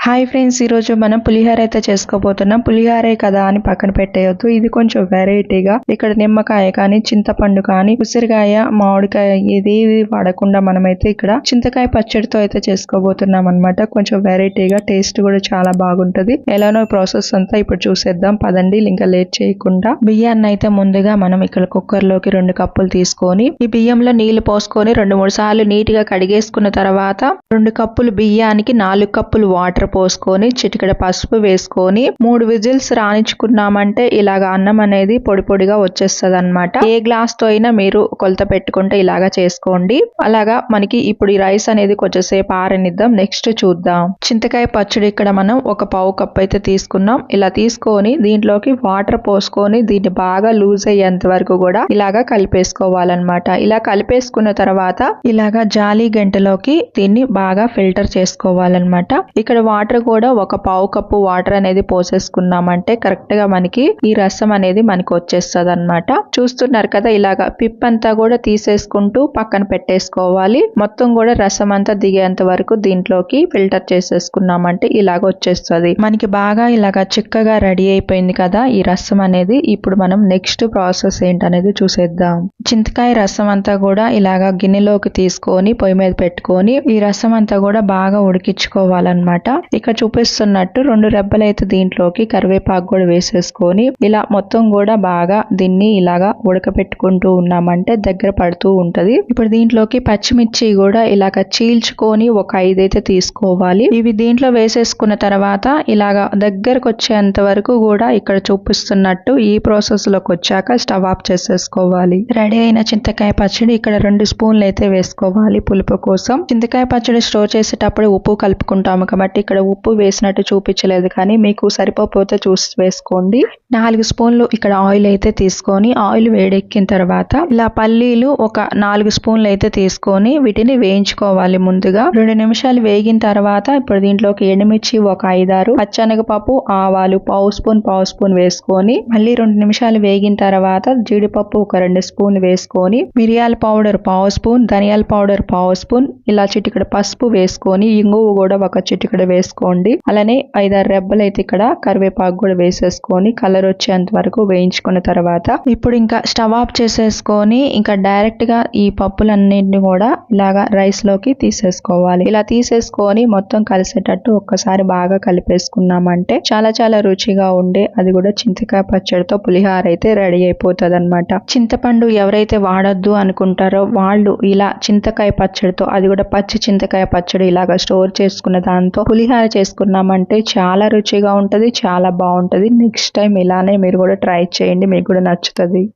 Hi friends, ఈరోజు మనం పులిహోర అయితే చేసుకోబోతున్నాం. పులిహోరే కదా అని పక్కన పెట్టేయొద్దు. ఇది కొంచెం వెరైటీగా ఇక్కడ నిమ్మకాయ కానీ, చింతపండు కానీ, ఉసిరికాయ, మామిడికాయ ఇదేవి వాడకుండా మనమైతే ఇక్కడ చింతకాయ పచ్చడితో అయితే చేసుకోబోతున్నాం అనమాట. కొంచెం వెరైటీగా టేస్ట్ కూడా చాలా బాగుంటది. ఎలానో ప్రాసెస్ అంతా ఇప్పుడు చూసేద్దాం పదండి. ఇంకా లేట్ చేయకుండా బియ్యాన్ని అయితే ముందుగా మనం ఇక్కడ కుక్కర్ లోకి 2 కప్పులు తీసుకొని ఈ బియ్యంలో నీళ్లు పోసుకొని 2-3 సార్లు నీట్ గా కడిగేసుకున్న తర్వాత 2 కప్పులు బియ్యానికి 4 కప్పులు వాటర్ పోసుకొని చిటికెడ పసుపు వేసుకొని 3 విజిల్స్ రానిచ్చుకున్నామంటే ఇలాగ అన్నం అనేది పొడి పొడిగా వచ్చేస్తుంది అనమాట. ఏ గ్లాస్ తో అయినా మీరు కొలత పెట్టుకుంటే ఇలాగా చేసుకోండి. అలాగా మనకి ఇప్పుడు ఈ రైస్ అనేది కొంచెంసేపు ఆరనిద్దాం. నెక్స్ట్ చూద్దాం. చింతకాయ పచ్చడి ఇక్కడ మనం ఒక పావు కప్ అయితే తీసుకున్నాం. ఇలా తీసుకొని దీంట్లోకి వాటర్ పోసుకొని దీన్ని బాగా లూజ్ అయ్యేంత వరకు కూడా ఇలాగా కలిపేసుకోవాలన్నమాట. ఇలా కలిపేసుకున్న తర్వాత ఇలాగా జాలి గంటలోకి దీన్ని బాగా ఫిల్టర్ చేసుకోవాలన్నమాట. ఇక్కడ వాటర్ కూడా ఒక పావు కప్పు వాటర్ అనేది పోసేసుకున్నామంటే కరెక్ట్ గా మనకి ఈ రసం అనేది మనకి వచ్చేస్తుంది అనమాట. చూస్తున్నారు కదా, ఇలాగా పిప్ అంతా కూడా తీసేసుకుంటూ పక్కన పెట్టేసుకోవాలి. మొత్తం కూడా రసం అంతా దిగేంత వరకు దీంట్లోకి ఫిల్టర్ చేసేసుకున్నామంటే ఇలాగ వచ్చేస్తుంది మనకి. బాగా ఇలాగా చిక్కగా రెడీ అయిపోయింది కదా ఈ రసం అనేది. ఇప్పుడు మనం నెక్స్ట్ ప్రాసెస్ ఏంటనేది చూసేద్దాం. చింతకాయ రసం అంతా కూడా ఇలాగా గిన్నెలోకి తీసుకొని పొయ్యి మీద పెట్టుకొని ఈ రసం అంతా కూడా బాగా ఉడికించుకోవాలన్నమాట. ఇక్కడ చూపిస్తున్నట్టు 2 రెబ్బలు అయితే దీంట్లోకి కరివేపాకు కూడా వేసేసుకొని ఇలా మొత్తం కూడా బాగా దీన్ని ఇలాగా ఉడకపెట్టుకుంటూ ఉన్నామంటే దగ్గర పడుతూ ఉంటది. ఇప్పుడు దీంట్లోకి పచ్చిమిర్చి కూడా ఇలాగ చీల్చుకొని ఒక 5 అయితే తీసుకోవాలి. ఇవి దీంట్లో వేసేసుకున్న తర్వాత ఇలాగా దగ్గరకు వచ్చేంత వరకు కూడా ఇక్కడ చూపిస్తున్నట్టు ఈ ప్రాసెస్ లోకి వచ్చాక స్టవ్ ఆఫ్ చేసేసుకోవాలి. రెడీ అయిన చింతకాయ పచ్చడి ఇక్కడ 2 స్పూన్లు అయితే వేసుకోవాలి పులుపు కోసం. చింతకాయ పచ్చడి స్టోర్ చేసేటప్పుడు ఉప్పు కలుపుకుంటాము కాబట్టి ఇక్కడ ఉప్పు వేసినట్టు చూపించలేదు, కానీ మీకు సరిపోతే చూసి వేసుకోండి. 4 స్పూన్లు ఇక్కడ ఆయిల్ అయితే తీసుకొని ఆయిల్ వేడెక్కిన తర్వాత ఇలా పల్లీలు ఒక 4 స్పూన్లు అయితే తీసుకొని వీటిని వేయించుకోవాలి. ముందుగా 2 నిమిషాలు వేగిన తర్వాత ఇప్పుడు దీంట్లోకి ఎండుమిర్చి ఒక 5-6, పచ్చనగపప్పు, ఆవాలు పావు స్పూన్ వేసుకొని మళ్ళీ 2 నిమిషాలు వేగిన తర్వాత జీడిపప్పు ఒక 2 స్పూన్లు వేసుకొని మిరియాల పౌడర్ పావు స్పూన్, ధనియాల పౌడర్ పావు స్పూన్, ఇలా చిటికెడ పసుపు వేసుకొని ఇంగువ కూడా ఒక చిటికెడ వేసుకోండి. అలానే 5-6 రెబ్బలు అయితే ఇక్కడ కరివేపాకు కూడా వేసేసుకొని కలర్ వచ్చేంత వరకు వేయించుకున్న తర్వాత ఇప్పుడు ఇంకా స్టవ్ ఆఫ్ చేసేసుకొని ఇంకా డైరెక్ట్ గా ఈ పప్పులన్నింటినీ కూడా ఇలాగా రైస్ లోకి తీసేసుకోవాలి. ఇలా తీసేసుకొని మొత్తం కలిసేటట్టు ఒక్కసారి బాగా కలిపేసుకున్నామంటే చాలా చాలా రుచిగా ఉండే అది కూడా చింతకాయ పచ్చడితో పులిహోర అయితే రెడీ అయిపోతుంది అనమాట. చింతపండు ఎవరైతే వాడొద్దు అనుకుంటారో వాళ్ళు ఇలా చింతకాయ పచ్చడితో, అది కూడా పచ్చి చింతకాయ పచ్చడి ఇలాగా స్టోర్ చేసుకున్న దాంతో పులిహోర చేసుకున్నామంటే చాలా రుచిగా ఉంటది, చాలా బాగుంటది. నెక్స్ట్ టైం ఇలానే మీరు కూడా ట్రై చేయండి, మీకు కూడా నచ్చుతుంది.